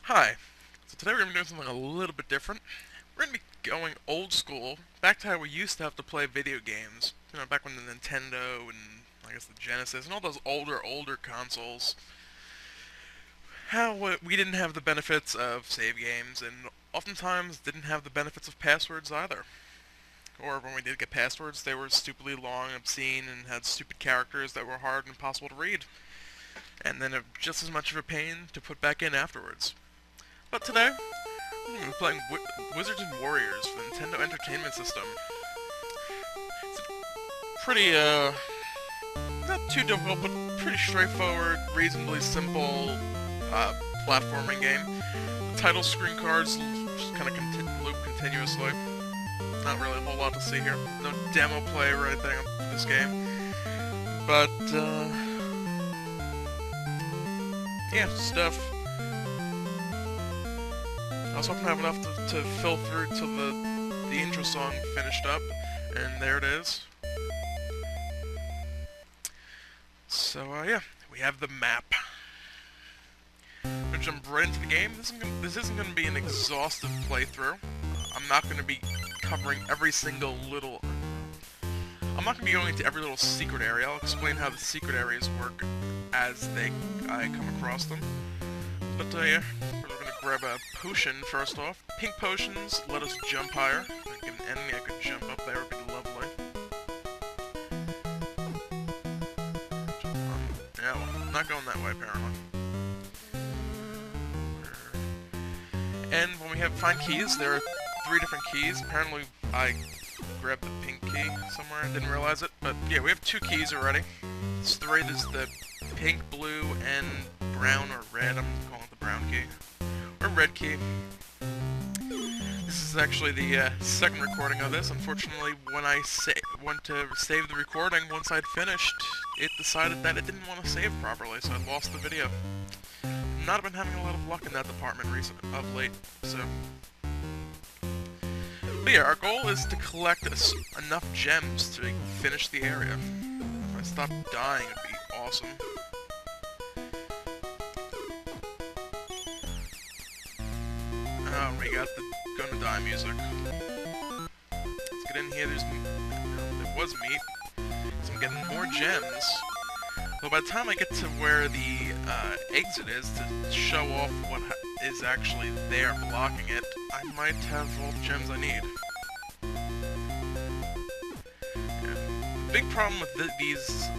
Hi. So today we're going to be doing something a little bit different. We're going to be going old school, back to how we used to have to play video games. You know, back when the Nintendo and I guess the Genesis and all those older consoles. How we didn't have the benefits of save games and oftentimes didn't have the benefits of passwords either. Or when we did get passwords, they were stupidly long, obscene, and had stupid characters that were hard and impossible to read. And then just as much of a pain to put back in afterwards. But today, we're playing Wizards and Warriors for the Nintendo Entertainment System. It's a pretty, not too difficult, but pretty straightforward, reasonably simple, platforming game. The title screen cards just kind of loop continuously. Not really a whole lot to see here. No demo play or anything in this game. But, yeah, stuff. I was hoping to have enough to fill through till the intro song finished up, and there it is. So, yeah, we have the map. I'm gonna jump right into the game. This isn't gonna be an exhaustive playthrough. I'm not gonna be covering every single little... I'm not gonna be going into every little secret area. I'll explain how the secret areas work as I come across them. But, yeah. Grab a potion first off. Pink potions let us jump higher. Like an enemy I could jump up there would be lovely. Yeah, well, I'm not going that way apparently. And when we find keys, there are 3 different keys. Apparently I grabbed the pink key somewhere and didn't realize it. But yeah, we have 2 keys already. It's 3, there's the pink, blue, and brown or red. I'm calling it the brown key. Or red key. This is actually the second recording of this. Unfortunately, when I went to save the recording, once I'd finished, it decided that it didn't want to save properly, so I lost the video. Not been having a lot of luck in that department of late, so... But yeah, our goal is to collect enough gems to finish the area. If I stop dying, it'd be awesome. Oh, we got the gonna die music. Let's get in here. There was meat. So I'm getting more gems. But by the time I get to where the exit is to show off what is actually there blocking it, I might have all the gems I need. Yeah. The big problem with these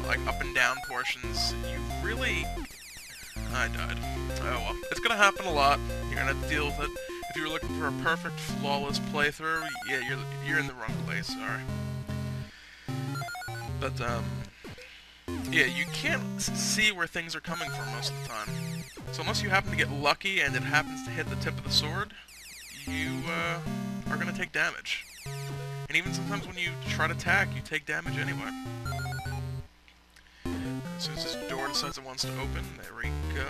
like up and down portions, you really... I died. Oh well. It's gonna happen a lot. You're gonna have to deal with it. If you're looking for a perfect, flawless playthrough, yeah, you're in the wrong place, sorry. But, yeah, you can't see where things are coming from most of the time. So unless you happen to get lucky and it happens to hit the tip of the sword, you, are gonna take damage. And even sometimes when you try to attack, you take damage anyway. As soon as this door decides it wants to open, there we go.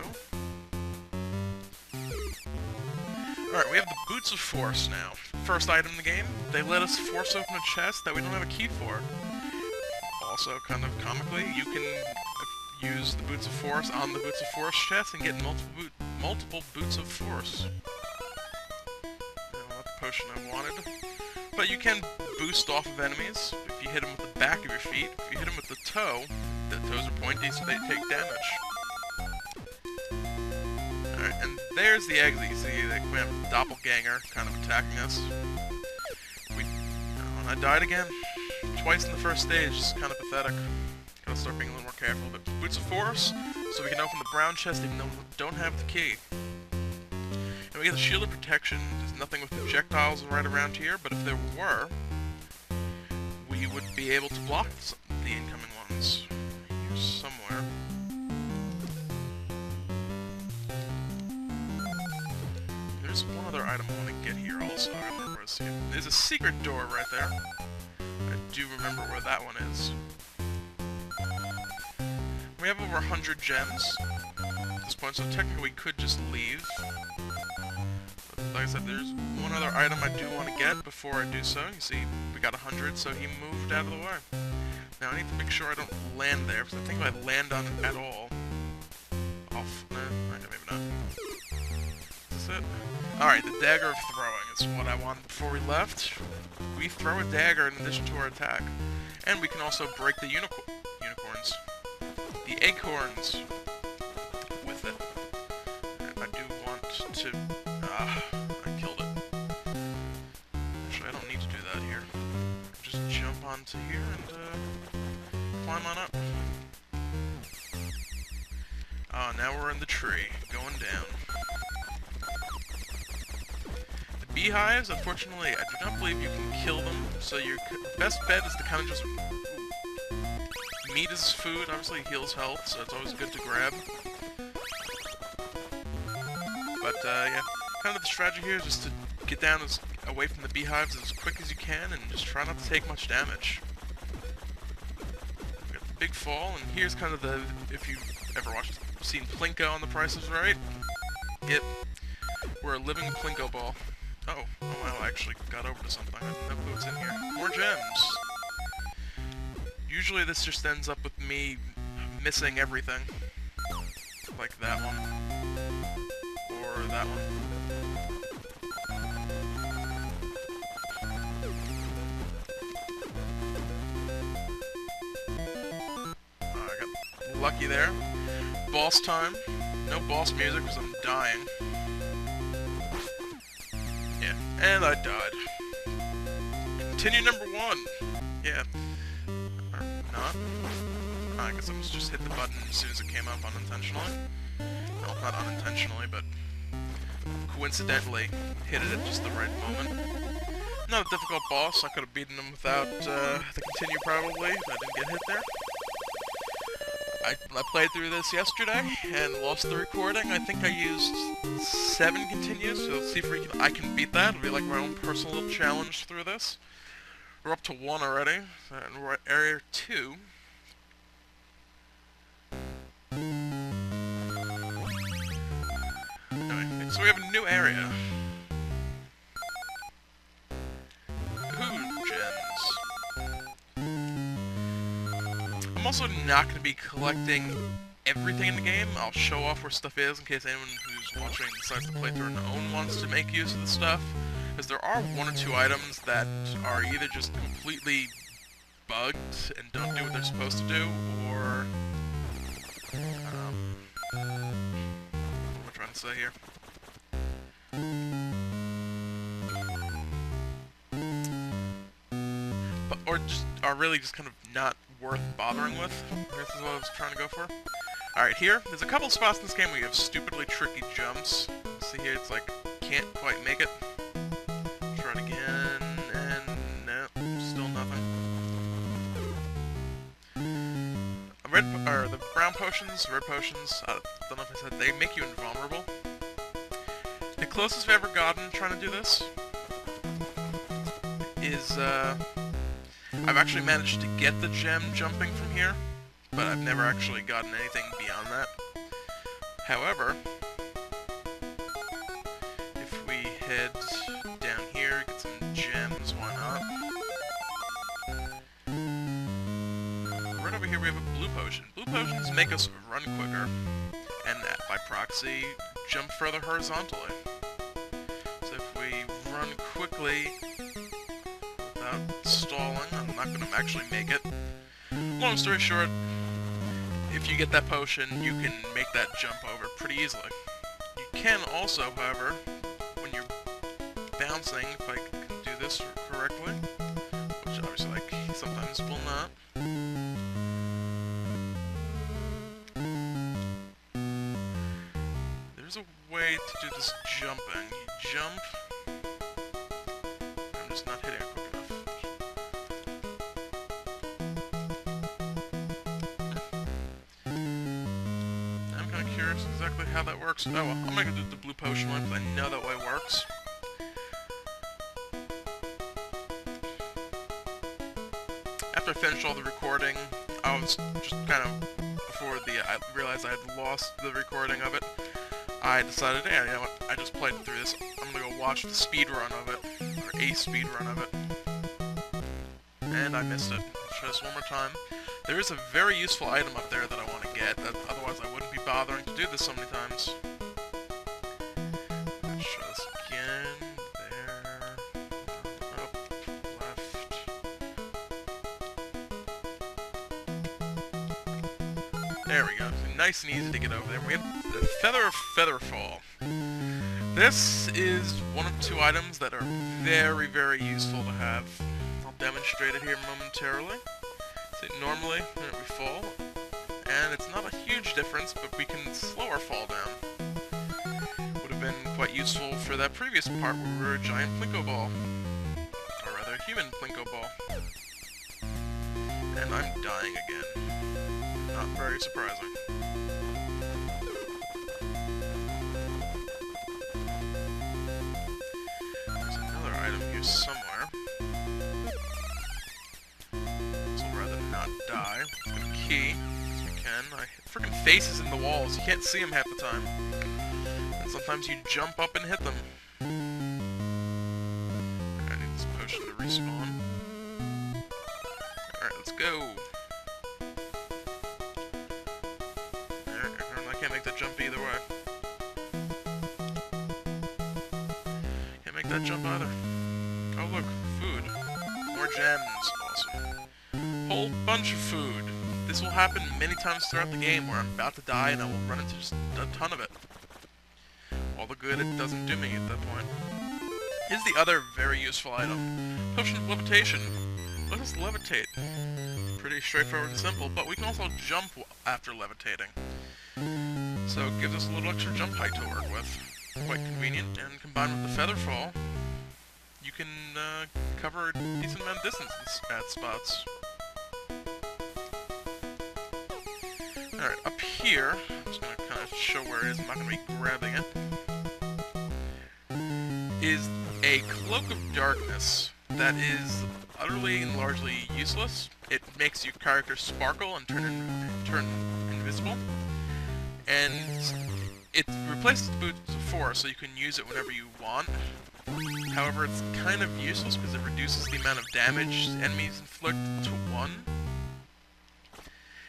Alright, we have the Boots of Force now. First item in the game, they let us force open a chest that we don't have a key for. Also, kind of comically, you can use the Boots of Force on the Boots of Force chest and get multiple Boots of Force. Not the potion I wanted. But you can boost off of enemies if you hit them with the back of your feet. If you hit them with the toe, the toes are pointy, so they take damage. Alright, and there's the exit. You see, we have the doppelganger kind of attacking us. And I died again. Twice in the first stage. It's kind of pathetic. Gotta start being a little more careful. But Boots of Force, so we can open the brown chest even though we don't have the key. And we get the Shield of Protection. There's nothing with projectiles right around here, but if there were, we would be able to block the incoming ones. Here somewhere. There's one other item I want to get here also. I don't remember where to see it. There's a secret door right there. I do remember where that one is. We have over 100 gems at this point, so technically we could just leave. But like I said, there's one other item I do want to get before I do so. You see, we got 100, so he moved out of the way. Now I need to make sure I don't land there, because I think if I land on it at all... off. Nah, maybe not. it? Alright, the dagger of throwing is what I wanted before we left. We throw a dagger in addition to our attack. And we can also break the unicorns. The acorns with it. And I do want to... I killed it. Actually, I don't need to do that here. Just jump onto here and climb on up. Oh, now we're in the tree, going down. The beehives, unfortunately, I do not believe you can kill them, so your best bet is to kind of just... Meat is food, obviously heals health, so it's always good to grab. But, yeah, kind of the strategy here is just to get down away from the beehives as quick as you can, and just try not to take much damage. We got the big fall, and here's kind of the... If you ever seen Plinko on The Price is Right? We're a living Plinko ball. Oh wow, I actually got over to something. I didn't know what's in here. More gems! Usually this just ends up with me missing everything. Like that one. Or that one. Oh, I got lucky there. Boss time. No boss music because I'm dying. Yeah, and I died. Continue number 1! Yeah. Or not. I guess I just hit the button as soon as it came up unintentionally. Well, not unintentionally, but coincidentally hit it at just the right moment. Not a difficult boss. I could have beaten him without the continue probably if I didn't get hit there. I played through this yesterday and lost the recording. I think I used 7 continues, so let's see if I can beat that. It'll be like my own personal little challenge through this. We're up to 1 already, and we're at area 2. Anyway, so we have a new area. Ooh, gems. I'm also not going to be collecting everything in the game. I'll show off where stuff is in case anyone who's watching decides to play through on their own wants to make use of the stuff. Because there are 1 or 2 items that are either just completely bugged and don't do what they're supposed to do, or... what am I trying to say here? Or just are really just kind of not worth bothering with. This is what I was trying to go for. Alright, here, there's a couple spots in this game where you have stupidly tricky jumps. See here, it's like, can't quite make it. Try it again, and no, still nothing. The brown potions, red potions, I don't know if I said, they make you invulnerable. The closest I've ever gotten trying to do this is, I've actually managed to get the gem jumping from here, but I've never actually gotten anything beyond that. However, if we head down here, get some gems, why not? Right over here we have a blue potion. Blue potions make us run quicker, and by proxy, jump further horizontally. So if we run quickly, without stalling, I'm not going to actually make it. Long story short, if you get that potion, you can make that jump over pretty easily. You can also, however, when you're bouncing, if I can do this correctly, which obviously, like, sometimes will not. There's a way to do this jumping. You jump. I'm just not hitting it quick enough. I'm kind of curious exactly how that works. Oh well, I'm gonna do the blue potion one because I know that way works. After I finished all the recording, I was just kind of, before I realized I had lost the recording of it, I decided, yeah, you know what, I just played through this, I'm gonna go watch the speed run of it, or a speed run of it. And I missed it. I'll try this one more time. There is a very useful item up there that I want to get, that otherwise I wouldn't be bothering to do this so many times. Which There we go. Nice and easy to get over there. We have the Feather of Featherfall. This is one of two items that are very, very useful to have. I'll demonstrate it here momentarily. So normally, we fall, and it's not a huge difference, but we can slow our fall down. Would have been quite useful for that previous part where we were a giant Plinko ball. Or rather, human Plinko ball. And I'm dying again. Not very surprising. There's another item here somewhere. This will rather not die. Let's get a key, as we can. Freaking faces in the walls. You can't see them half the time. And sometimes you jump up and hit them. I need this potion to respawn. Alright, let's go. I can't make that jump either way. Can't make that jump either. Oh look, food. More gems. Awesome. Whole bunch of food. This will happen many times throughout the game where I'm about to die and I will run into just a ton of it. All the good it doesn't do me at that point. Here's the other very useful item. Potion of Levitation. Let us levitate. Pretty straightforward and simple, but we can also jump after levitating. So it gives us a little extra jump height to work with. Quite convenient, and combined with the Feather Fall, you can cover a decent amount of distance at spots. Alright, up here, I'm just going to kind of show where it is, I'm not going to be grabbing it, is a Cloak of Darkness that is utterly and largely useless. It makes your character sparkle and turn invisible. And it replaces the boots of 4, so you can use it whenever you want. However, it's kind of useless because it reduces the amount of damage enemies inflict to 1.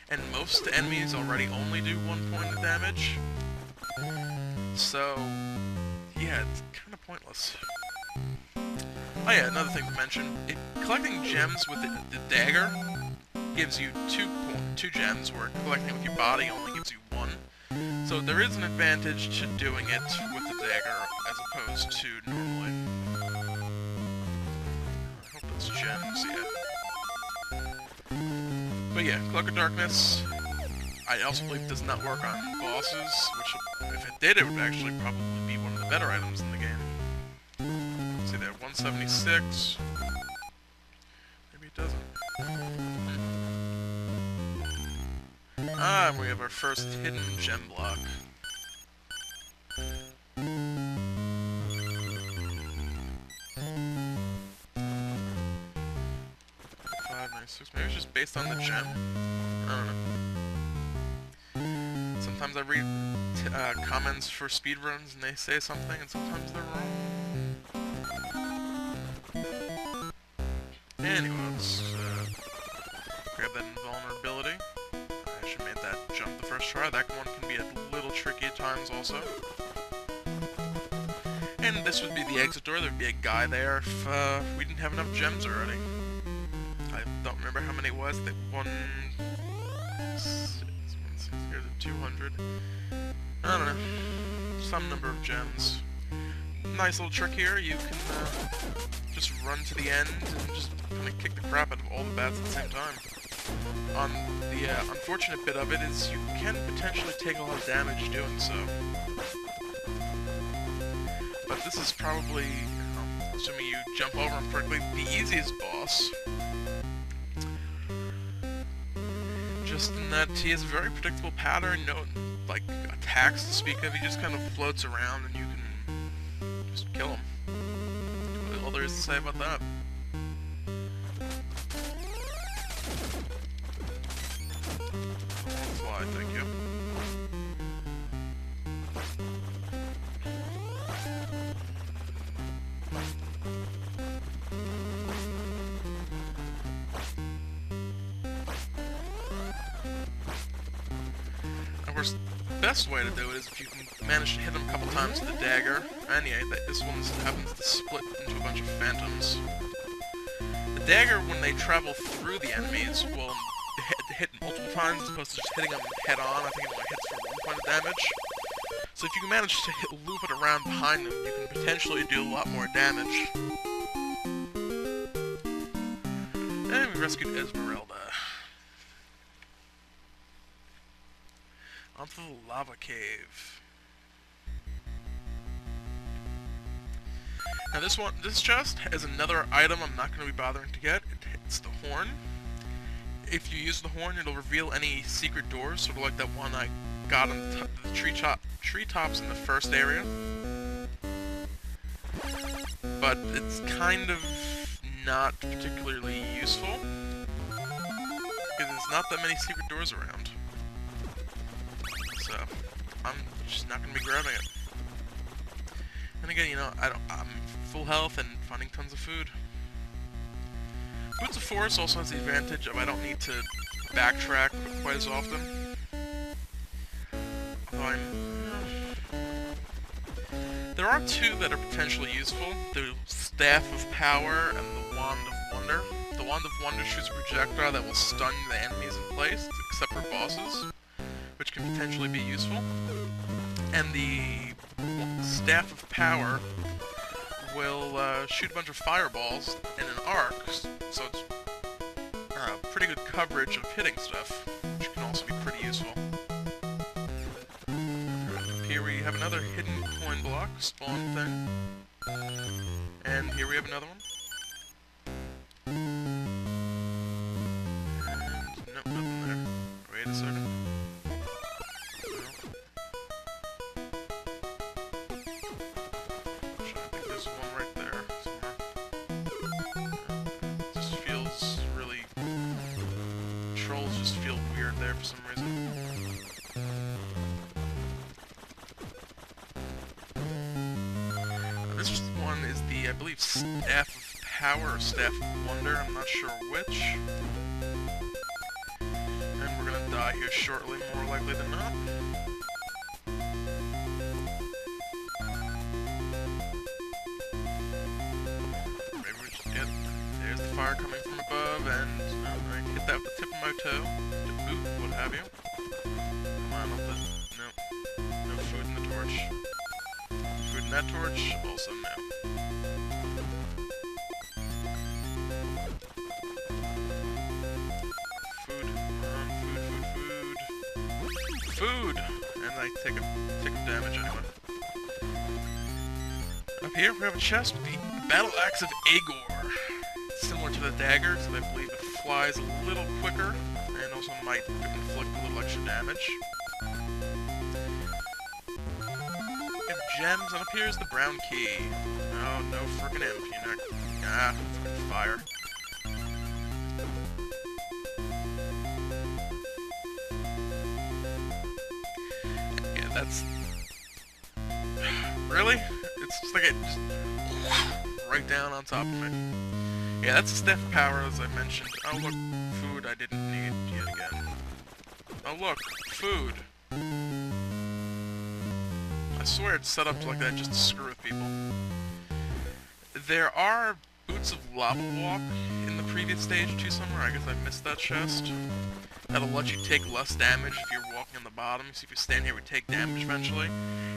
And most enemies already only do 1 point of damage. So, yeah, it's kind of pointless. Oh yeah, another thing to mention, collecting gems with the dagger gives you 2 gems, where collecting it with your body only gives you 1. So there is an advantage to doing it with the dagger as opposed to normally. I hope that's gems, yeah. But yeah, Cloak of Darkness, I also believe does not work on bosses, which if it did, it would actually probably be one of the better items in the game. Let's see there, 176. Maybe it doesn't. Ah, and we have our first hidden gem block. 596. Maybe it's just based on the gem? I don't know. Sometimes I read comments for speedruns and they say something, and sometimes they're wrong. Anyway, let's grab that invulnerability. I should have made that jump the first try. That one can be a little tricky at times also. And this would be the exit door. There would be a guy there if we didn't have enough gems already. I don't remember how many it was. That 200. I don't know. Some number of gems. Nice little trick here. You can just run to the end and just kind of kick the crap out of all the bats at the same time. The unfortunate bit of it is you can potentially take a lot of damage doing so. But this is probably, assuming you jump over him correctly, the easiest boss. Just in that he has a very predictable pattern, no like attacks to speak of. He just kind of floats around and you can just kill him. That's all there is to say about that. Fly, thank you. Of course, the best way to do it is if you can manage to hit him a couple times with the dagger. And yeah, this one happens to split into a bunch of phantoms. The dagger, when they travel through the enemies, will hit multiple times as opposed to just hitting them head on. I think it only hits for 1 point of damage. So if you can manage to loop it around behind them, you can potentially do a lot more damage. And we rescued Esmeralda. Onto the lava cave. Now this chest has another item I'm not going to be bothering to get. It's the horn. If you use the horn, it'll reveal any secret doors, sort of like that one I got on the treetops in the first area. But it's kind of not particularly useful, because there's not that many secret doors around. So, I'm just not going to be grabbing it. And again, you know, I'm full health and finding tons of food. Boots of Forest also has the advantage of I don't need to backtrack quite as often. Although there are two that are potentially useful. The Staff of Power and the Wand of Wonder. The Wand of Wonder shoots a projectile that will stun the enemies in place, except for bosses, which can potentially be useful. And the Staff of Power will shoot a bunch of fireballs in an arc, so it's pretty good coverage of hitting stuff, which can also be pretty useful. Here we have another hidden coin block spawn thing, and here we have another one. And nope, nothing there. Wait a second. For some reason. This one is the, I believe, Staff of Power or Staff of Wonder, I'm not sure which. And we're gonna die here shortly, more likely than not. Maybe we just get... There's the fire coming from above, and I hit that with the tip of my toe. Boot, what have you. Come on, up this. No. No food in the torch. Food in that torch, also no. Food, food! And I take a damage anyway. Up here we have a chest with the Battle Axe of Agor. Similar to the dagger, except I believe it flies a little quicker. And also might inflict a little extra damage. We have gems, and up here is the brown key. Oh, no frickin' imp, you know. Ah, frickin' fire. Yeah, that's... Really? It's just like it just... right down on top of me. Yeah, that's the Staff of Power, as I mentioned. Oh, look. Food I didn't need yet again. Oh look, food. I swear it's set up like that just to screw with people. There are Boots of Lava Walk in the previous stage too somewhere. I guess I missed that chest. That'll let you take less damage if you're walking on the bottom. So if you stand here, we take damage eventually.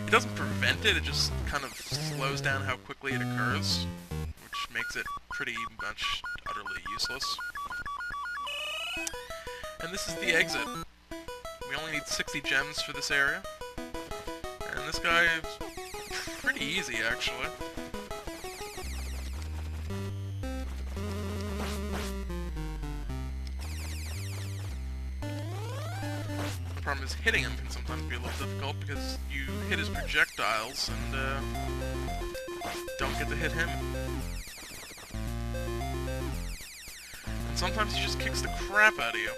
It doesn't prevent it, it just kind of slows down how quickly it occurs, which makes it pretty much utterly useless. And this is the exit. We only need 60 gems for this area. And this guy is pretty easy, actually. The problem is hitting him can sometimes be a little difficult because you hit his projectiles and don't get to hit him. And sometimes he just kicks the crap out of you.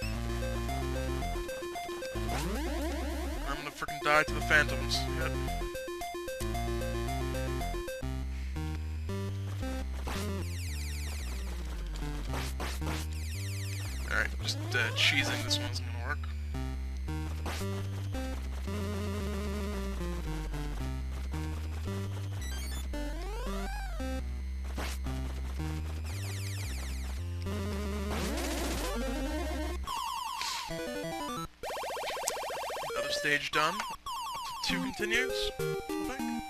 I'm gonna frickin' die to the phantoms. Yep. Alright, just cheesing this one's gonna work. stage done. 2 continues, I think.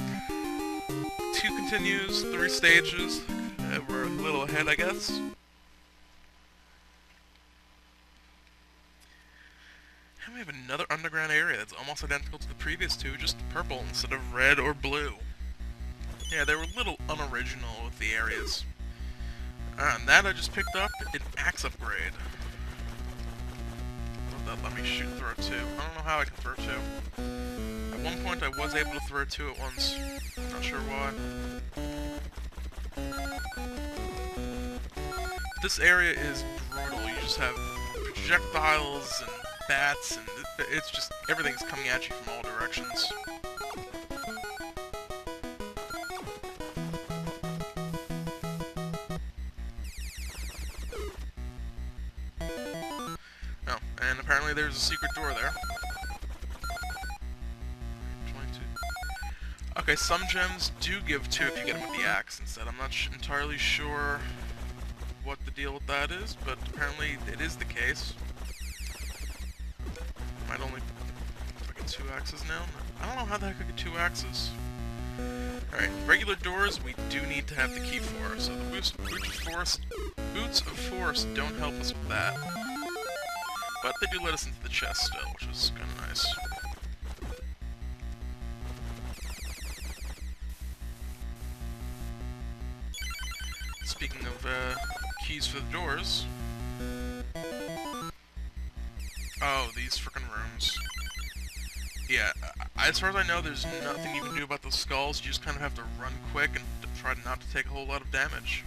2 continues, 3 stages. We're a little ahead, I guess. And we have another underground area that's almost identical to the previous 2, just purple instead of red or blue. Yeah, they were a little unoriginal with the areas. And that I just picked up an axe upgrade. That let me shoot and throw 2. I don't know how I can throw 2. At one point I was able to throw 2 at once. Not sure why. This area is brutal. You just have projectiles and bats, and it's just everything's coming at you from all directions. Oh, and apparently there's a secret door there. 22. Okay, some gems do give 2 if you get them with the axe instead. I'm not entirely sure what the deal with that is, but apparently it is the case. Might only... If I get 2 axes now? I don't know how the heck I get 2 axes. Alright, regular doors we do need to have the key for, so the boots of force don't help us with that. But they do let us into the chest still, which is kind of nice. Speaking of keys for the doors... Oh, these frickin' rooms. Yeah, as far as I know, there's nothing you can do about the skulls. You just kind of have to run quick and try not to take a whole lot of damage.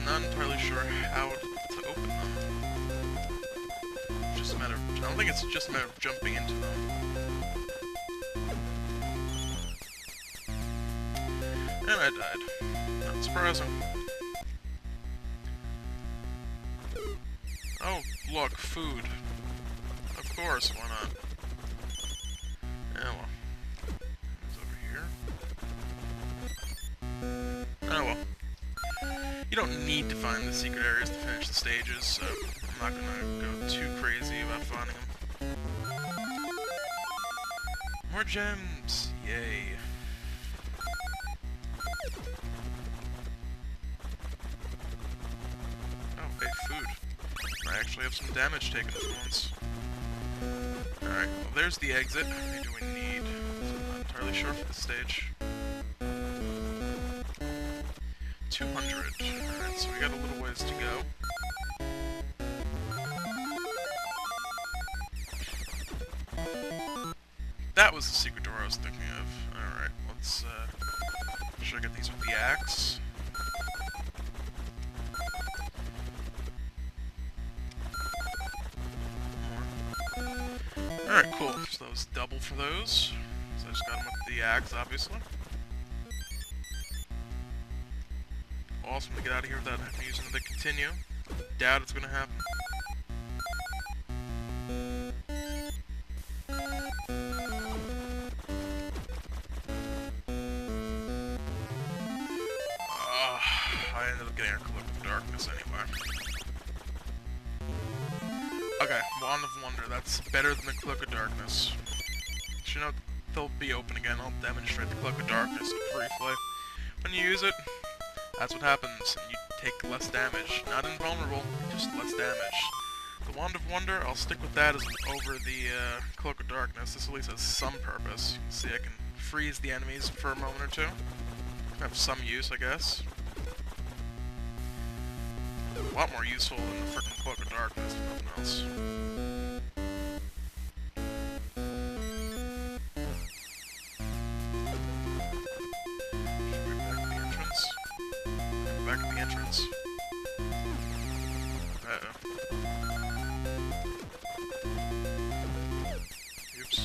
Not entirely sure how to open them. Just a matter of, I don't think it's just a matter of jumping into them. And I died. Not surprising. Oh, look, food. Of course, why not? Yeah, well. It's over here. Oh well. You don't need to find the secret areas to finish the stages, so I'm not gonna go too crazy about finding them. More gems! Yay. Oh, hey, food. I actually have some damage taken for once. Alright, well there's the exit. How many do we need? I'm not entirely sure for this stage. 200. Alright, so we got a little ways to go. That was the secret door I was thinking of. Alright, let's make sure I get these with the axe. Alright, cool. So that was double for those. So I just got them with the axe, obviously. Awesome to get out of here without having to use another continue. Doubt it's gonna happen. I ended up getting a Cloak of Darkness anyway. Okay, Wand of Wonder, that's better than the Cloak of Darkness. You know, they'll be open again. I'll demonstrate the Cloak of Darkness briefly. When you use it, that's what happens. You take less damage. Not invulnerable, just less damage. The Wand of Wonder, I'll stick with that as over the Cloak of Darkness. This at least has some purpose. You can see I can freeze the enemies for a moment or two. Have some use, I guess. A lot more useful than the frickin' Cloak of Darkness, if nothing else. Back at the entrance. Uh-oh. Oops.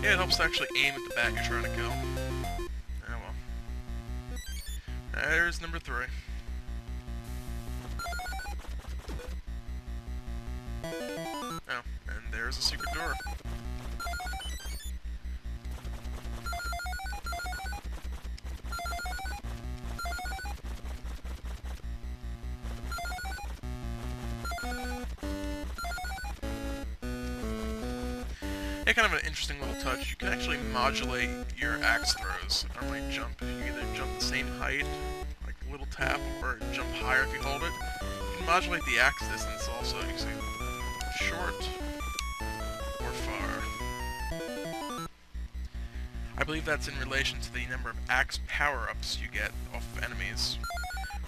Yeah, it helps to actually aim at the bat you're trying to kill. Oh well. There's number 3. Oh, and there's a secret door. Yeah, kind of an interesting little touch. You can actually modulate your axe throws. Normally jump, you either jump the same height, like a little tap, or jump higher if you hold it. You can modulate the axe distance also. You can see short or far. I believe that's in relation to the number of axe power-ups you get off of enemies,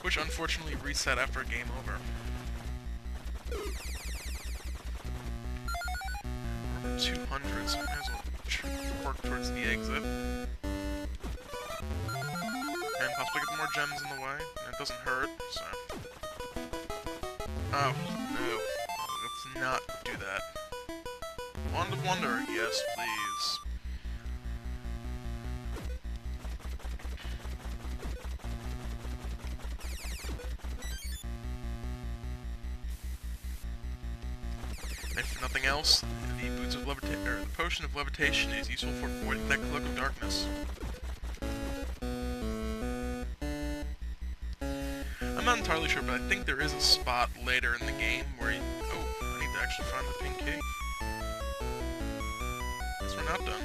which unfortunately reset after a game over. 200, so I might as well work towards the exit. And possibly get more gems in the way, and it doesn't hurt, so... Oh, no. Let's not do that. Wand of Wonder, yes please. If nothing else, the potion of levitation is useful for avoiding that cloak of darkness. I'm not entirely sure, but I think there is a spot later in the game where you... Oh, I need to actually find the pink key. Guess we're not done.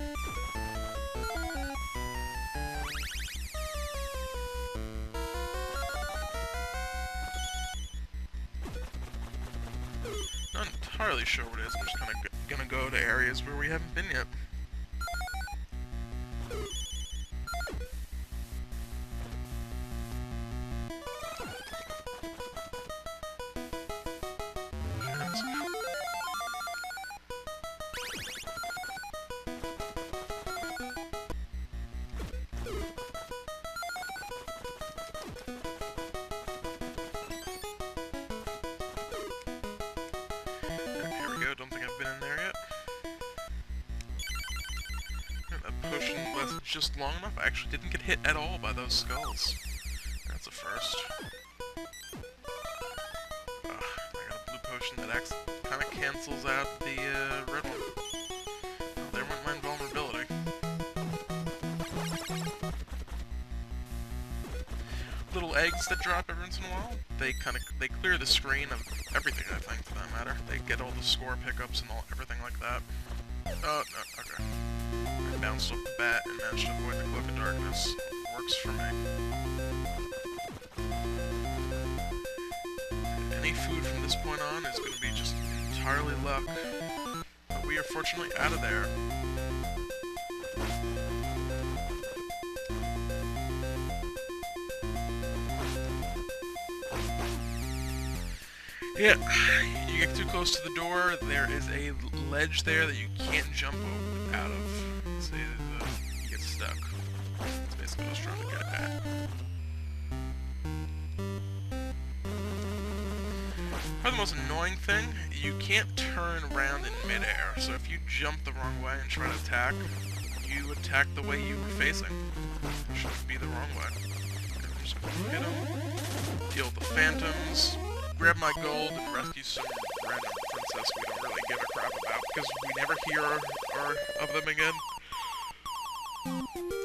Not entirely sure what it is. I'm just kind of gonna go to areas where we haven't been yet. Don't think I've been in there yet. And that potion lasted just long enough. I actually didn't get hit at all by those skulls. That's a first. I got a blue potion that kind of cancels out the red one. Oh, there went my invulnerability. Little eggs that drop every once in a while. They clear the screen of everything, I think, for that matter. They get all the score pickups and everything like that. Oh, no, okay. I bounced off the bat and managed to avoid the cloak of darkness. Works for me. Any food from this point on is going to be just entirely luck. But we are fortunately out of there. Yeah, you get too close to the door, there is a ledge there that you can't jump out of. So you get stuck. That's basically what I was trying to get at. Probably the most annoying thing, you can't turn around in midair. So if you jump the wrong way and try to attack, you attack the way you were facing. It should be the wrong way. I'm just gonna hit them, deal with the phantoms, grab my gold, and rescue some random princess we don't really give a crap about, because we never hear of them again.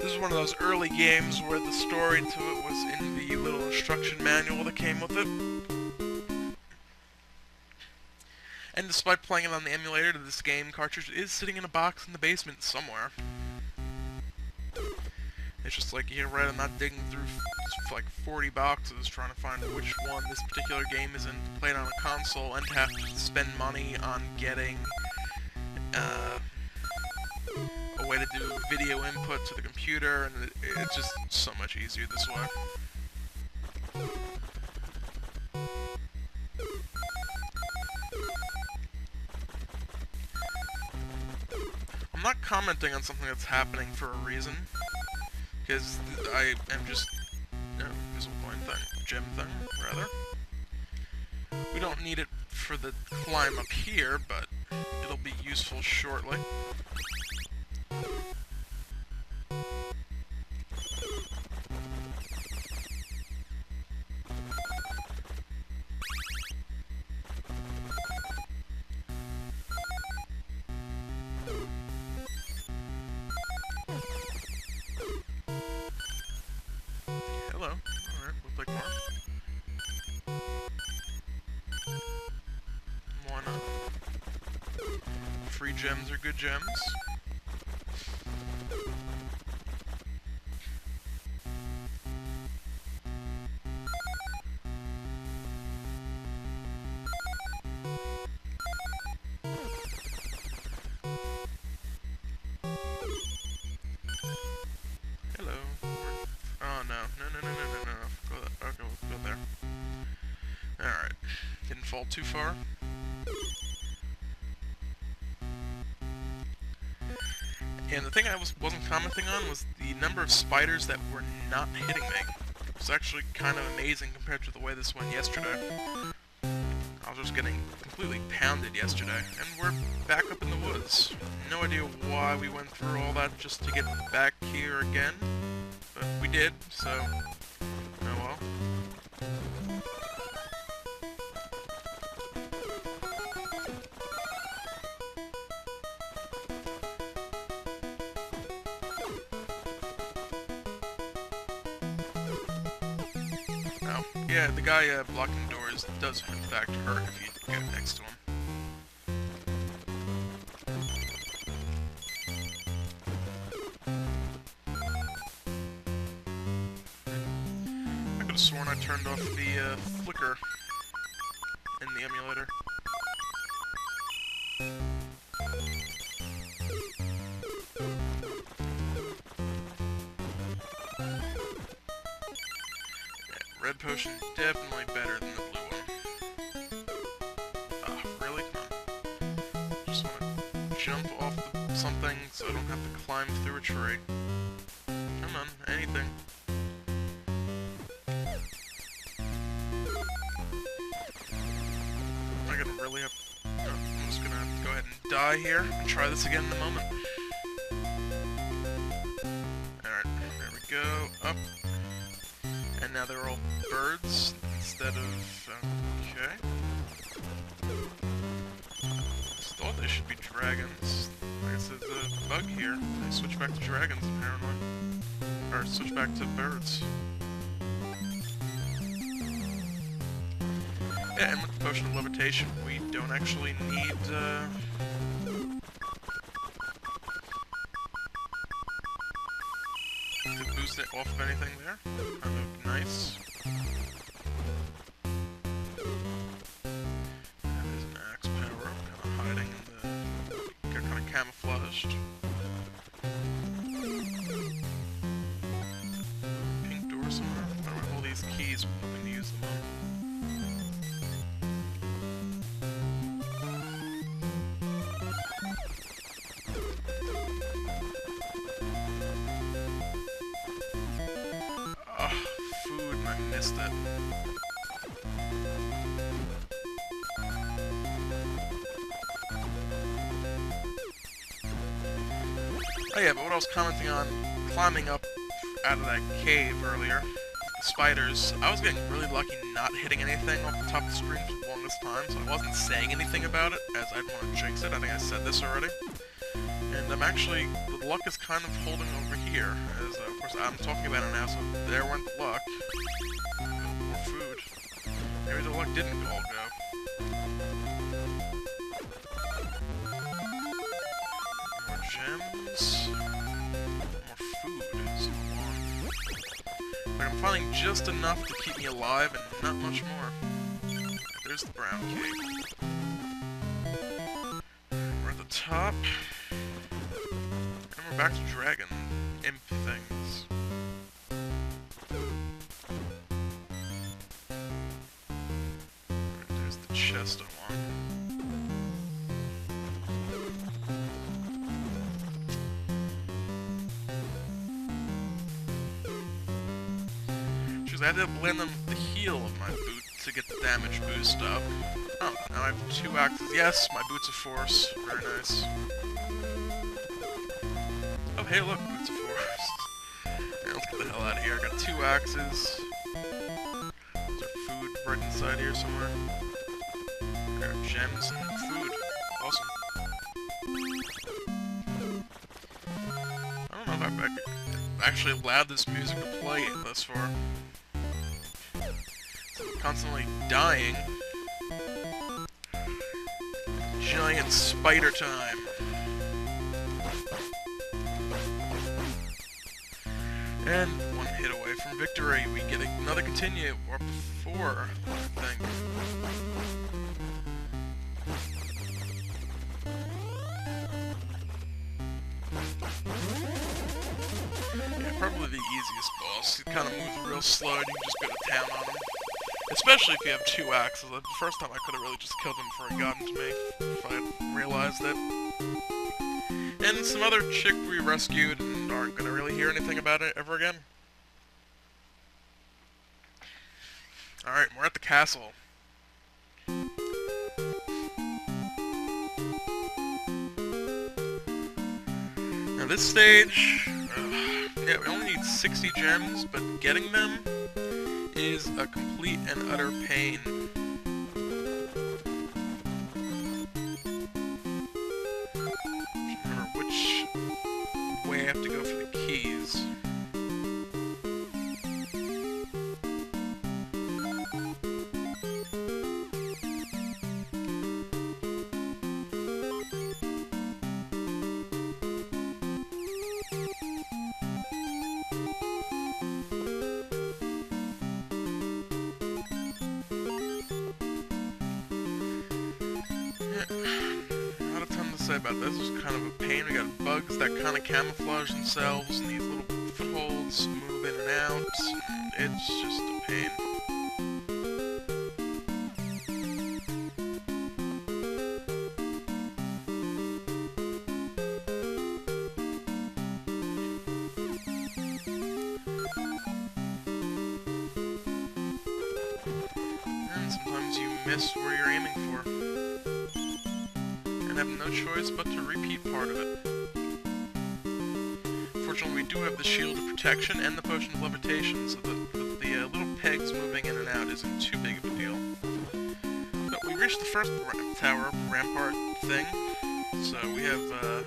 This is one of those early games where the story to it was in the little instruction manual that came with it. And despite playing it on the emulator, this game cartridge is sitting in a box in the basement somewhere. It's just like, yeah, right, I'm not digging through like 40 boxes trying to find which one this particular game is in, played on a console, and have to spend money on getting a way to do video input to the computer, and it's just so much easier this way. I'm not commenting on something that's happening for a reason, because I am just... No, visible point thing. Gem thing, rather. We don't need it for the climb up here, but it'll be useful shortly. free gems are good gems. Hello. Oh no. No. Okay, we'll go there. Alright. Didn't fall too far. And the thing I wasn't commenting on was the number of spiders that were not hitting me. It was actually kind of amazing compared to the way this went yesterday. I was just getting completely pounded yesterday, and we're back up in the woods. No idea why we went through all that just to get back here again, but we did, so oh well. Oh, yeah, the guy blocking doors does in fact hurt if you get next to him. I could have sworn I turned off the flicker in the emulator. Red potion definitely better than the blue one. Ah, really? Come on. Just want to jump off something so I don't have to climb through a tree. Come on, anything. I'm gonna really have... No, I'm just gonna go ahead and die here and try this again in a moment. Alright, there we go. Up. And now they're all birds instead of... okay. I thought they should be dragons. I guess there's a bug here. They switch back to dragons, apparently. Or switch back to birds. Yeah, and with the potion of levitation, we don't actually need, to boost it off of anything there. That looked nice. And there's an axe power up, kind of hiding in the... got kind of camouflaged. Pink door somewhere? I don't know all these keys, we're hoping to use them on. Missed it. Oh yeah, but what I was commenting on, climbing up out of that cave earlier, the spiders, I was getting really lucky not hitting anything off the top of the screen for the longest time, so I wasn't saying anything about it, as I didn't want to jinx it. I think I said this already. And I'm actually, the luck is kind of holding over here, as of course I'm talking about it now, so there went the luck. More food. Maybe the luck didn't all go. More gems. More food is on. Like I'm finding just enough to keep me alive and not much more. There's the brown cake. We're at the top. And we're back to dragon imp things. There's the chest I want. I had to blend them with the heel of my boot to get the damage boost up. Oh, now I have 2 axes. Yes, my boots of force. Very nice. Oh, hey, look, boots of force. Yeah, let's get the hell out of here. I got 2 axes. Is there food right inside here somewhere? I got gems and food. Awesome. I don't know if I've actually allowed this music to play thus far. Constantly dying. Giant spider time. And one hit away from victory. We get another continue, or before, I think. Yeah, probably the easiest boss. He kind of moves real slow and you can just go to town on him. Especially if you have two axes. The first time I could have really just killed him before he got into me, if I had realized it. And some other chick we rescued and aren't going to really hear anything about it ever again. Alright, we're at the castle. Now this stage, yeah, we only need 60 gems, but getting them is a complete and utter pain. Remember which way I have to go for the keys. Not a ton to say about this. It's kind of a pain. We got bugs that kind of camouflage themselves in these little footholds, move in and out. It's just a pain. And sometimes you miss where you're aiming for. Have no choice but to repeat part of it. Fortunately, we do have the shield of protection and the potion of levitation, so that the little pegs moving in and out isn't too big of a deal. But we reached the first tower rampart thing, so we have a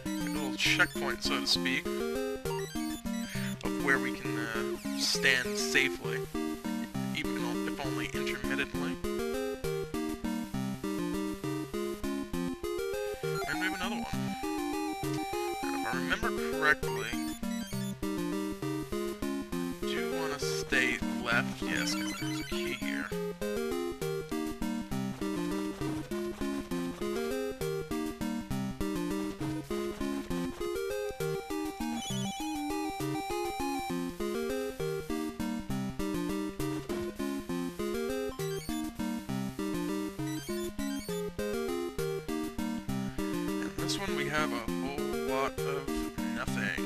little checkpoint, so to speak, of where we can stand safely, even if only intermittently. Correctly. Do you want to stay left? Yes, because there's a key here. And this one we have a whole lot of nothing.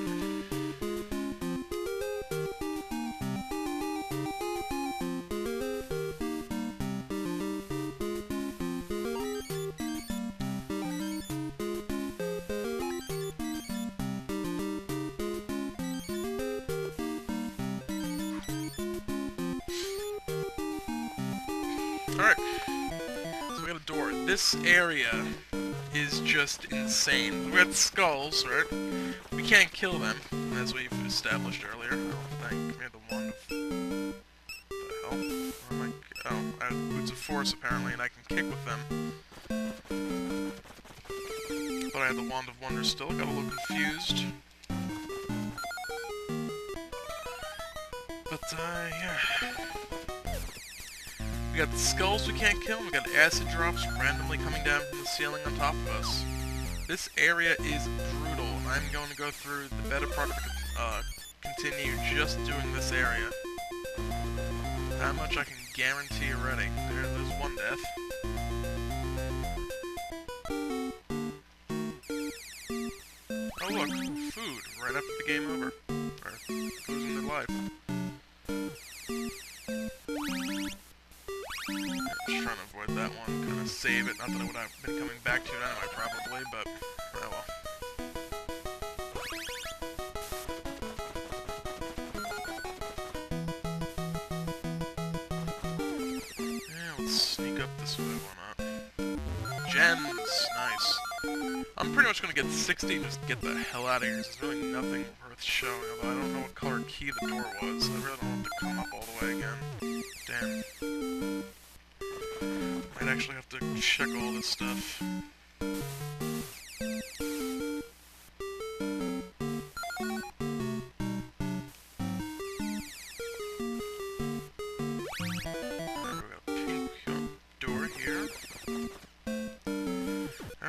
Alright, so we got a door. This area is just insane. We got skulls, right? We can't kill them, as we've established earlier. I don't think. We have the wand of... What the hell? Where am I? Oh, I have boots of force apparently, and I can kick with them. Thought I had the wand of wonder still. Got a little confused. But, yeah. We got the skulls we can't kill, we got acid drops randomly coming down from the ceiling on top of us. This area is brutal. I'm going to go through the better part of the continue just doing this area. That much I can guarantee already. There's one death. Oh look, food right after the game over. Or losing their life. Just trying to avoid that one, kind of save it. Not that I would have been coming back to it anyway, probably, but oh well. Yeah, let's sneak up this way, why not? Gems! Nice. I'm pretty much gonna get 60 and just get the hell out of here. There's really nothing worth showing, although I don't know what color key the door was. I really don't have to come up all the way again. Damn. Might actually have to check all this stuff.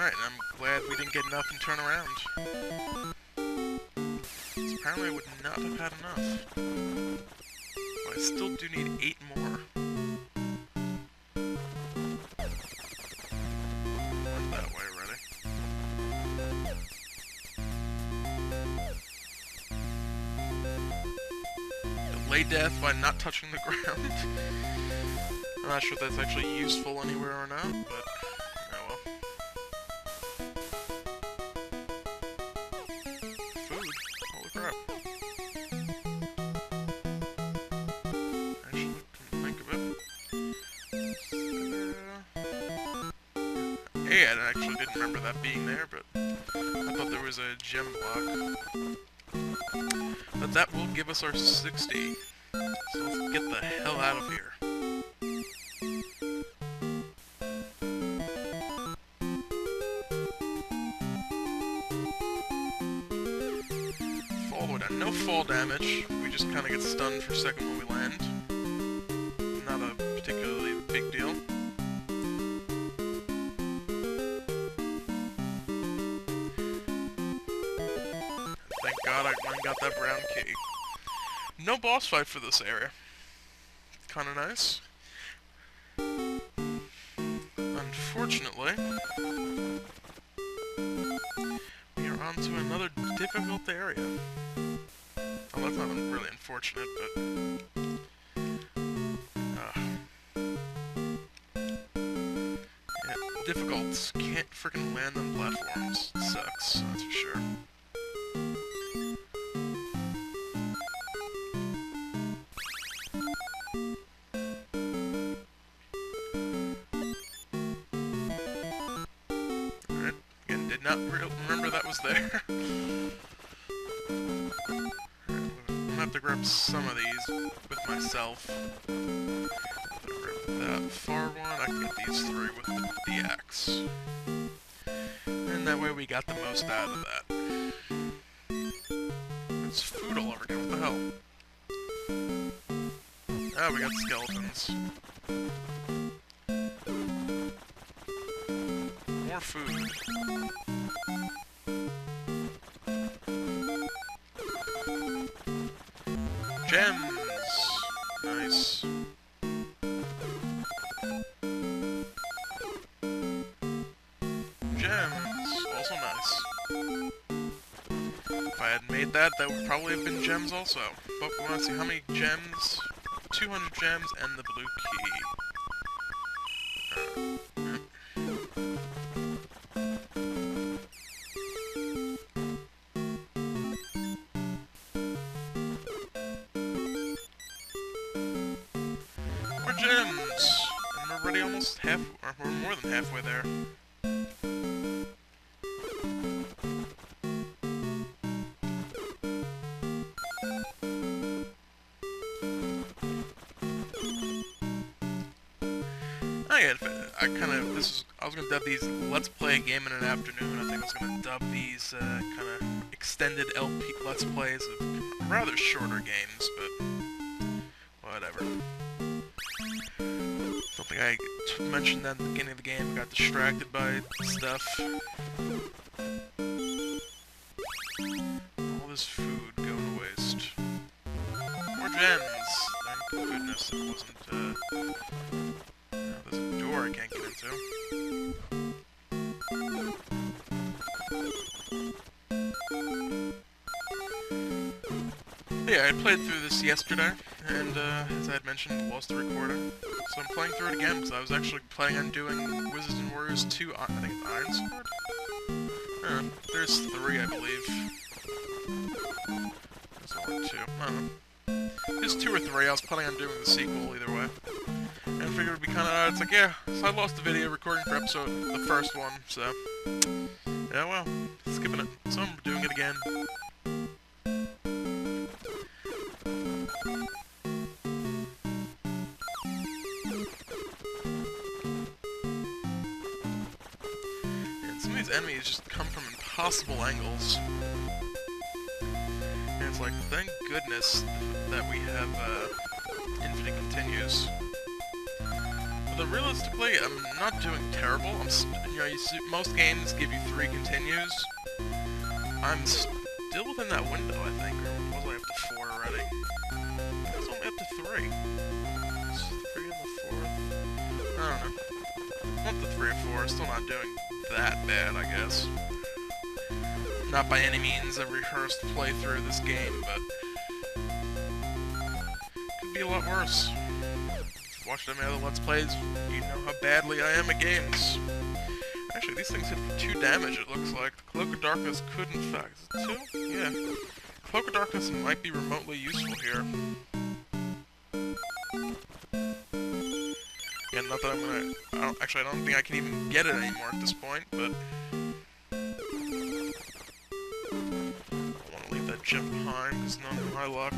Alright, I'm glad we didn't get enough and turn around. Apparently I would not have had enough. But I still do need 8 more. Went that way already. Delay death by not touching the ground. I'm not sure if that's actually useful anywhere or not, but oh well. Food? Holy crap. Actually, couldn't think of it. Hey, I actually didn't remember that being there, but I thought there was a gem block. But that will give us our 60. So let's get the hell out of here. No fall damage, we just kind of get stunned for a second when we land. Not a particularly big deal. Thank God I went and got that brown key. No boss fight for this area. Kinda nice. Unfortunately, we are on to another difficult area. Well, that's not really unfortunate, but... yeah, difficult. Can't freaking land on platforms. It sucks, that's for sure. Alright, again, did not remember that was there. I have to grab some of these with myself. Grab that far one, I can get these 3 with the axe. And that way we got the most out of that. It's food all over again, what the hell? Ah, we got skeletons. More food. Gems! Nice. Gems! Also nice. If I had made that, that would probably have been gems also. But we want to see how many gems. 200 gems and the blue key. Gems! And we're already almost half, or we're more than halfway there. I was gonna dub these Let's Play a Game in an Afternoon. I think I was gonna dub these kind of extended LP Let's Plays of rather shorter games, but whatever. Don't think I mentioned that at the beginning of the game. I got distracted by stuff. All this food going to waste. More gems! Thank goodness it wasn't, there's a door I can't get into. Yeah, I played through this yesterday, and as I had mentioned, lost the recording. So I'm playing through it again, because I was actually planning on doing Wizards and Warriors 2, I think it's Iron Sword? There's 3, I believe. There's only 2, I don't know. There's 2 or 3, I was planning on doing the sequel either way. And I figured it would be kind of, it's like, yeah, so I lost the video recording for the first one, so... yeah, well, skipping it. So I'm doing it again. Enemies just come from impossible angles. And it's like, thank goodness that we have infinite continues. But Although realistically, I'm not doing terrible. You know, most games give you 3 continues. I'm still within that window, I think, or was I up to 4 already? I was only up to 3. It's 3 in the 4th. I don't know. I'm up to 3 or 4. Still not doing that bad, I guess. Not by any means a rehearsed playthrough of this game, but could be a lot worse. If you watched any other Let's Plays, you know how badly I am at games. Actually, these things hit for 2 damage, it looks like. The Cloak of Darkness could, in fact... Is it 2? Yeah. Cloak of Darkness might be remotely useful here. Yeah, not that I'm gonna... Actually, I don't think I can even get it anymore at this point, but... I don't want to leave that gem behind, because none of my luck.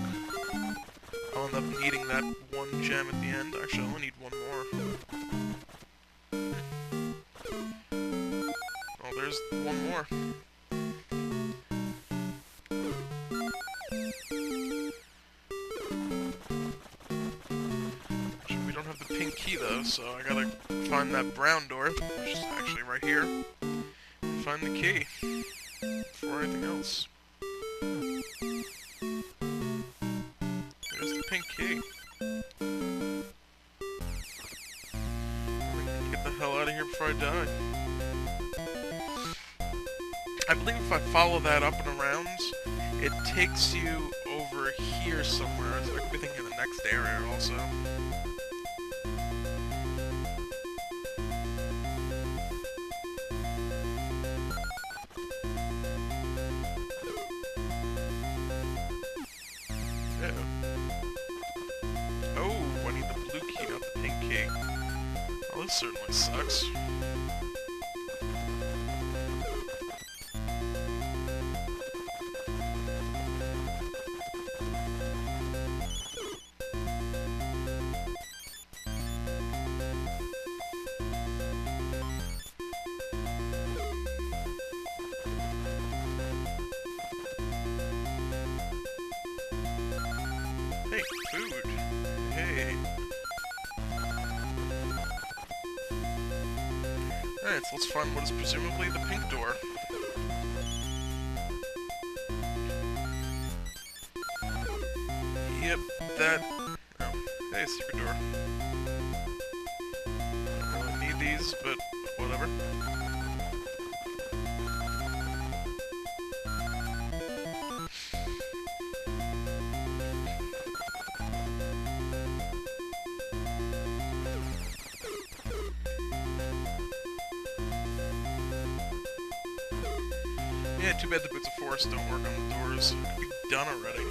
I'll end up needing that 1 gem at the end. Actually, I only need 1 more. Oh, there's 1 more. Actually, we don't have the pink key though, so I gotta find that brown door, which is actually right here, and find the key before anything else. There's the pink key. Get the hell out of here before I die. I believe if I follow that up and around, it takes you over here somewhere. So I could be thinking of the next area also. Oh, I need the blue key, not the pink key. Well, this certainly sucks. Hey, food! Hey! Alright, so let's find what is presumably the pink door. Yep, that... Oh, hey, secret door. Don't really need these, but whatever. Yeah, too bad the Boots of Forest don't work on the doors. It could be done already.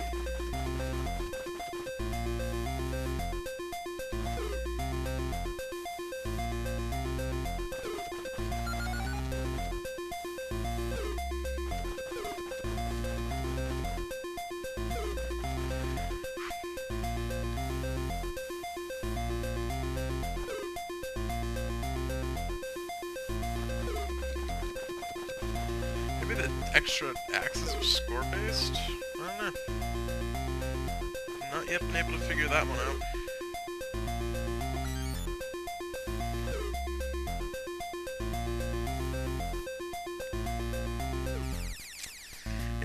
Maybe the extra axes are score-based? I don't know. Not yet been able to figure that one out.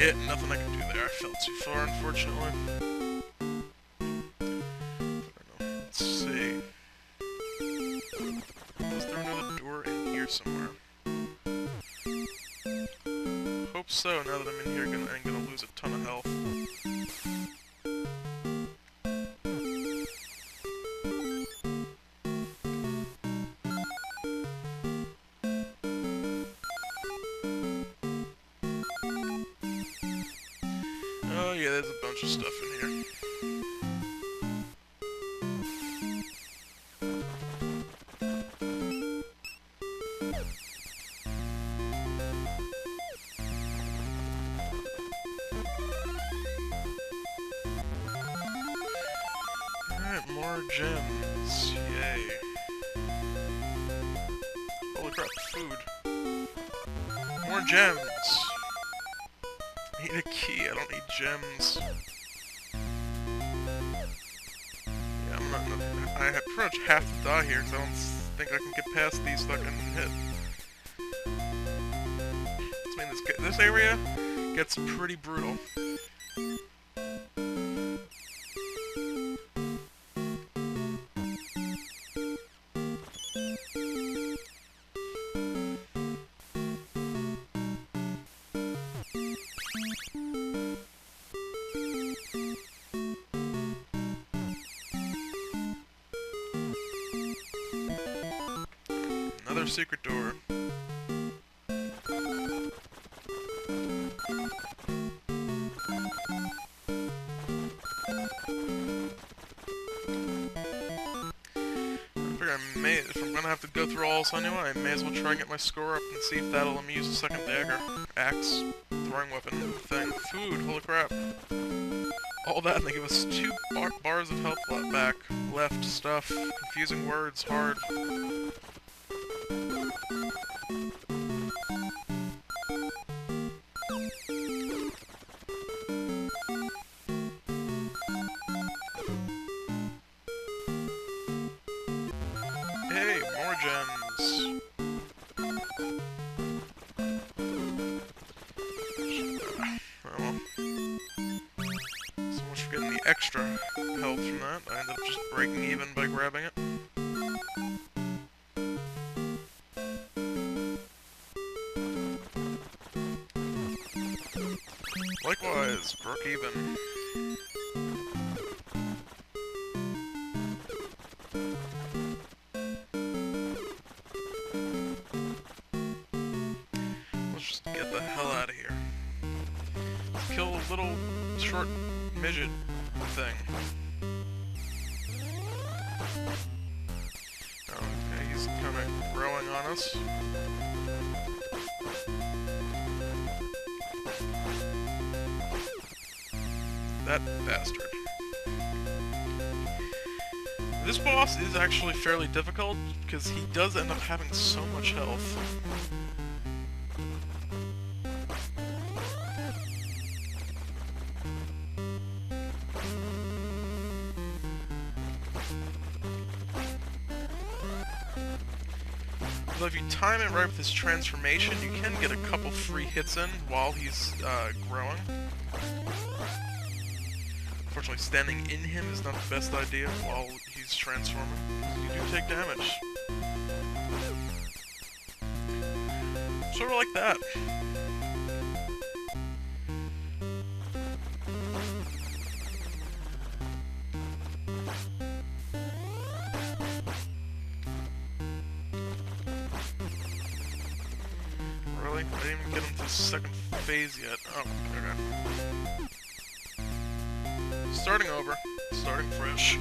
Yeah, nothing I can do there. I fell too far, unfortunately. Let's see. Is there another door in here somewhere? Hope so, now that I'm in here, I'm gonna lose a ton of health. Oh yeah, there's a bunch of stuff in here. Alright, more gems. Yay. Holy crap, food. More gems! I need a key, I don't need gems. Yeah, I I pretty much have to die here, because I don't think I can get past these fucking hit. I mean, this area gets pretty brutal. Another secret door. If I'm gonna have to go through all this anyway, I may as well try and get my score up and see if that'll let me use a second dagger, axe, throwing weapon, thing, food, holy crap. All that, and they give us 2 bars of health back, left, stuff, confusing words, hard. Hey, more gems! Oh well. So much for getting the extra health from that. I ended up just breaking even by grabbing it. Likewise, broke even. Let's just get the hell out of here. Kill a little short midget thing. Okay, he's kind of growing on us. That bastard. This boss is actually fairly difficult, because he does end up having so much health. Although if you time it right with his transformation, you can get a couple free hits in while he's growing. Unfortunately, standing in him is not the best idea while he's transforming. You do take damage. Sort of like that. Really? I didn't even get him to the second phase yet. Oh, okay. Starting over. Starting fresh.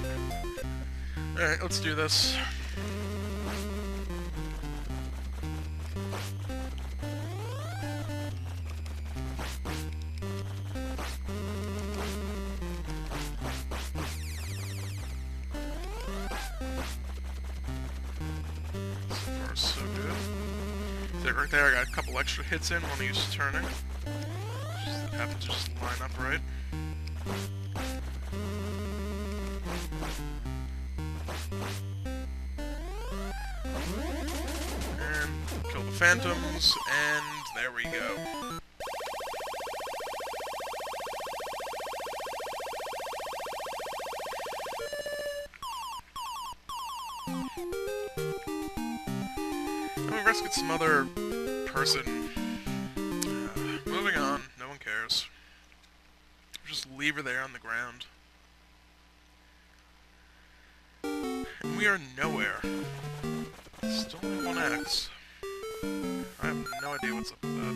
Alright, let's do this. So far, so good. See, right there, I got a couple extra hits in when he was turning. Just happened to just line up right. And kill the phantoms, and there we go. And we rescued some other person. Moving on, no one cares. Just leave her there on the ground. And we are nowhere. Still only 1 axe. I have no idea what's up with that.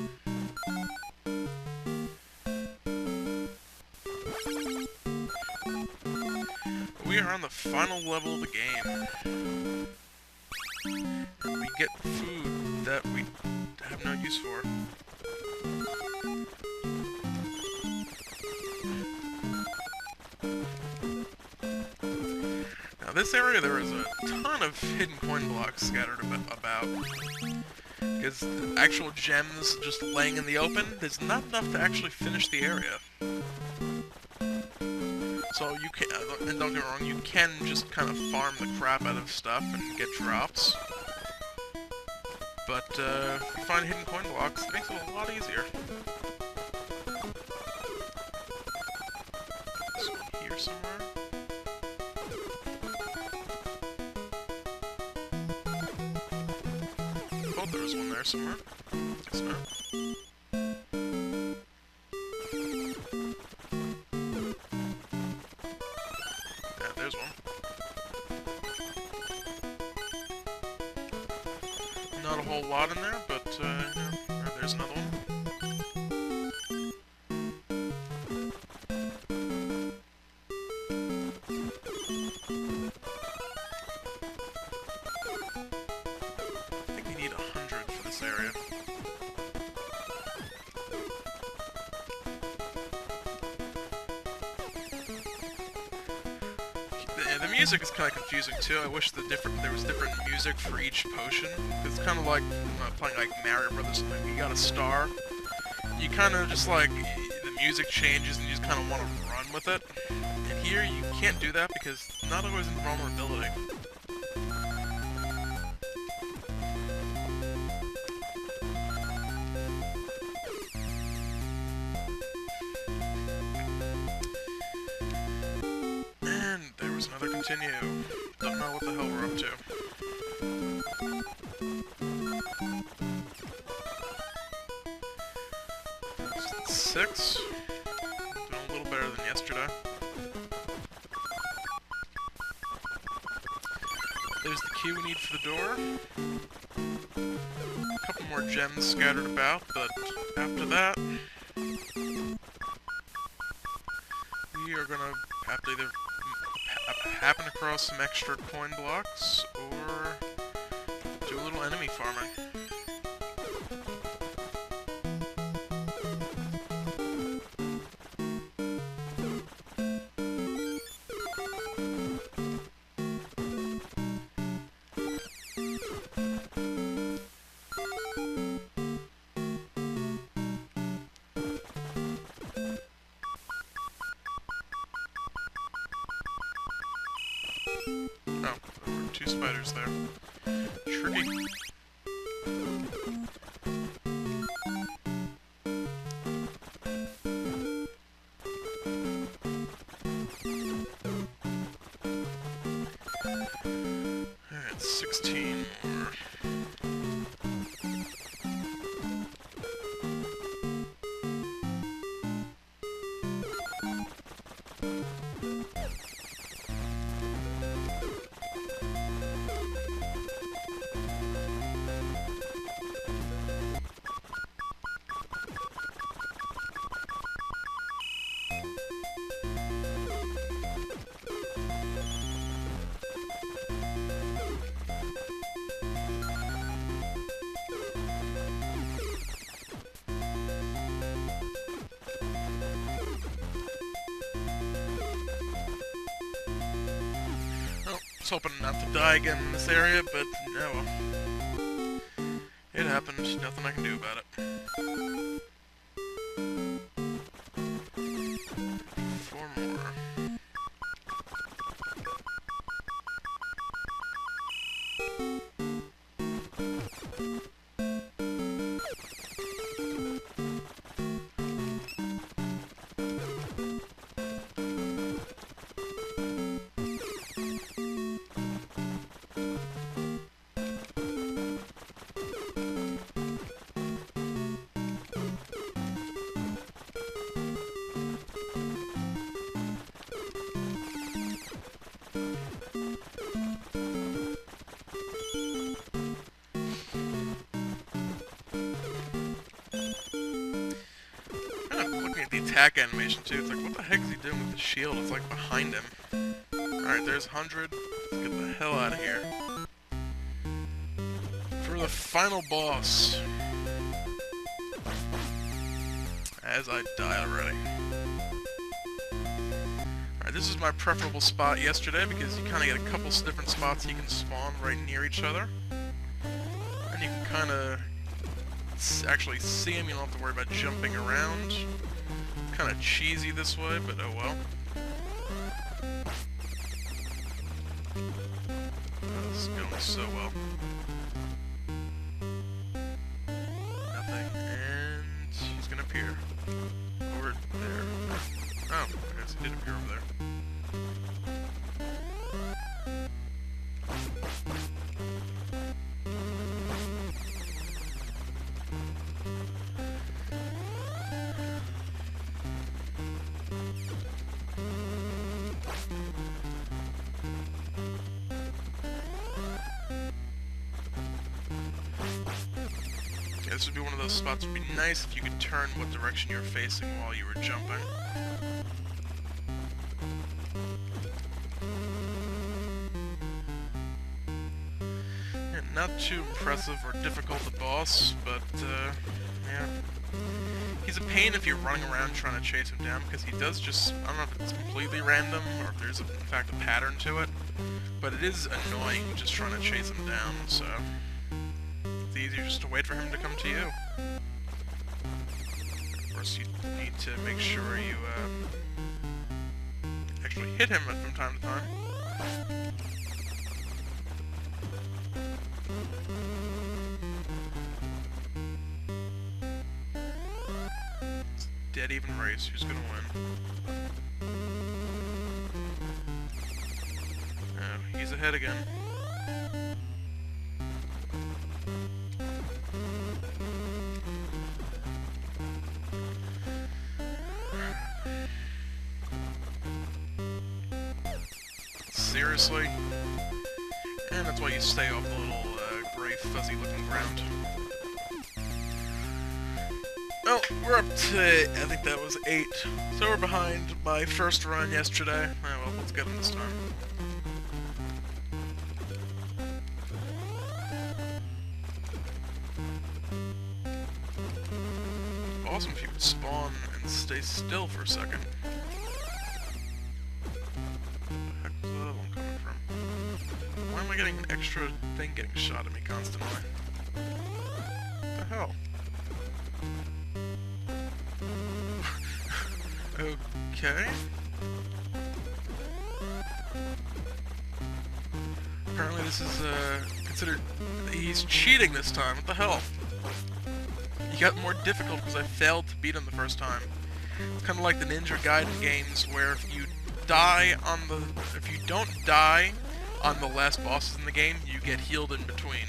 We are on the final level of the game. And we get food that we have no use for. Now this area there is a ton of hidden coin blocks scattered about. Because actual gems just laying in the open, there's not enough to actually finish the area. So you can, and don't get me wrong, you can just kind of farm the crap out of stuff and get drops. But if you find hidden coin blocks, it makes it a lot easier. This one here somewhere. Oh, there was one there somewhere. Yes, no. Yeah, there's one. Not a whole lot in there, but yeah, there's another one. I think you need 100 for this area. The music is kind of confusing too. I wish there was different music for each potion. It's kind of like playing like Mario Brothers. Like you got a star, you kind of just like the music changes and you just kind of want to run with it. And here you can't do that because not always in vulnerability. Another continue. Don't know what the hell we're up to. That's 6. Doing a little better than yesterday. There's the key we need for the door. A couple more gems scattered about, but after that, we are gonna have to either happen across some extra coin blocks, or do a little enemy farming. Oh, there were 2 spiders there. Tricky. Alright, 16 more. I was hoping not to die again in this area, but no. It happened. Nothing I can do about it. 4 more. The attack animation too. It's like, what the heck is he doing with the shield? It's like behind him. Alright, there's 100. Let's get the hell out of here. For the final boss. As I die already. Alright, this is my preferable spot yesterday because you kind of get a couple different spots you can spawn right near each other. And you can kind of actually see him. You don't have to worry about jumping around. Kind of cheesy this way, but oh well. Oh, this is going so well. Nothing, and he's gonna appear. Over there. Oh, I guess he did appear over there. Yeah, this would be one of those spots. It would be nice if you could turn what direction you were facing while you were jumping. Yeah, not too impressive or difficult a boss, but yeah. He's a pain if you're running around trying to chase him down, because he does just, I don't know if it's completely random, or if there's, in fact, a pattern to it, but it is annoying just trying to chase him down, so it's easier just to wait for him to come to you. Of course, you need to make sure you actually hit him from time to time. Dead even race, who's gonna win? Oh, he's ahead again. Seriously? And that's why you stay off the little gray fuzzy looking ground. Oh, we're up to, I think that was 8. So we're behind my first run yesterday. Oh well, let's get him this time. Awesome if you would spawn and stay still for a second. Where the heck was the other one coming from? Why am I getting an extra thing getting shot at me constantly? What the hell? Okay. Apparently this is, considered... He's cheating this time. What the hell? He got more difficult because I failed to beat him the first time. It's kind of like the Ninja Gaiden games where if you die on the... If you don't die on the last bosses in the game, you get healed in between.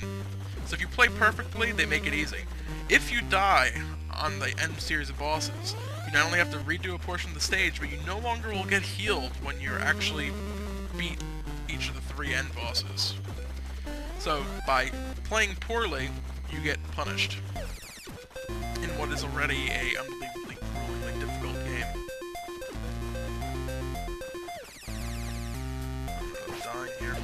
So if you play perfectly, they make it easy. If you die on the end series of bosses, you not only have to redo a portion of the stage, but you no longer will get healed when you're actually beat each of the 3 end bosses. So, by playing poorly, you get punished in what is already a unbelievably, gruelingly difficult game. I'm dying here.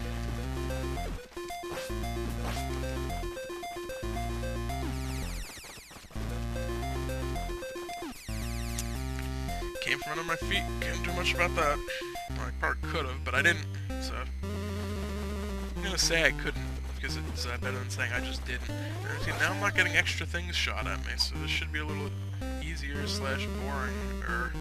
Came from under my feet, can't do much about that. Well, I probably could have, but I didn't, so... I'm gonna say I couldn't, because it's better than saying I just didn't. And see, now I'm not getting extra things shot at me, so this should be a little easier / boring-er.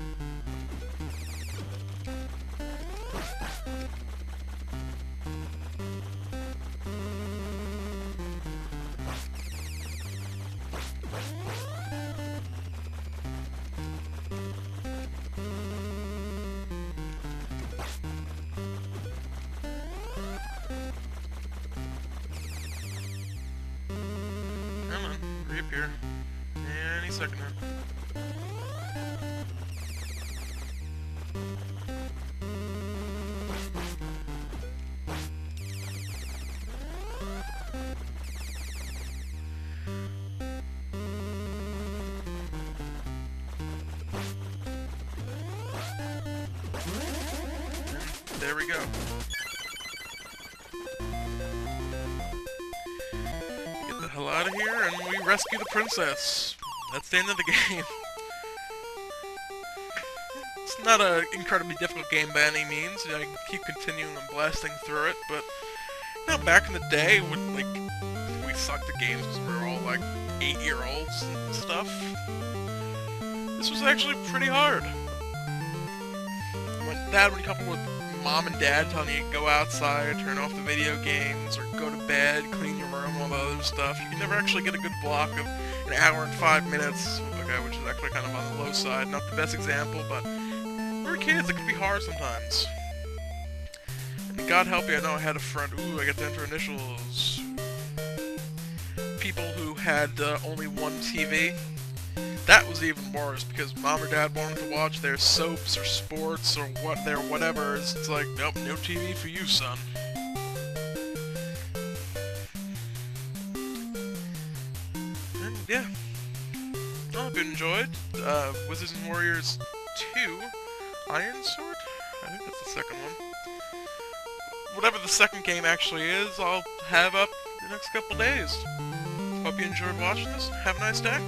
Come on, reappear. Any second now. There we go. Get the hell out of here, and we rescue the princess. That's the end of the game. It's not an incredibly difficult game by any means. You know, I can keep continuing and blasting through it, but you know, back in the day, when like we sucked at games because we were all like 8-year-olds and stuff, this was actually pretty hard. That, when coupled with mom and dad telling you to go outside, turn off the video games, or go to bed, clean your room, all the other stuff. You can never actually get a good block of an hour and 5 minutes, okay, which is actually kind of on the low side. Not the best example, but for kids, it can be hard sometimes. And God help you, I know I had a friend, ooh, I get to enter initials. People who had only one TV. That was even worse, because mom or dad wanted to watch their soaps or sports or their whatever. It's like, nope, no TV for you, son. And yeah, I hope you enjoyed Wizards and Warriors 2 Iron Sword? I think that's the second one. Whatever the second game actually is, I'll have up the next couple days. Hope you enjoyed watching this. Have a nice day.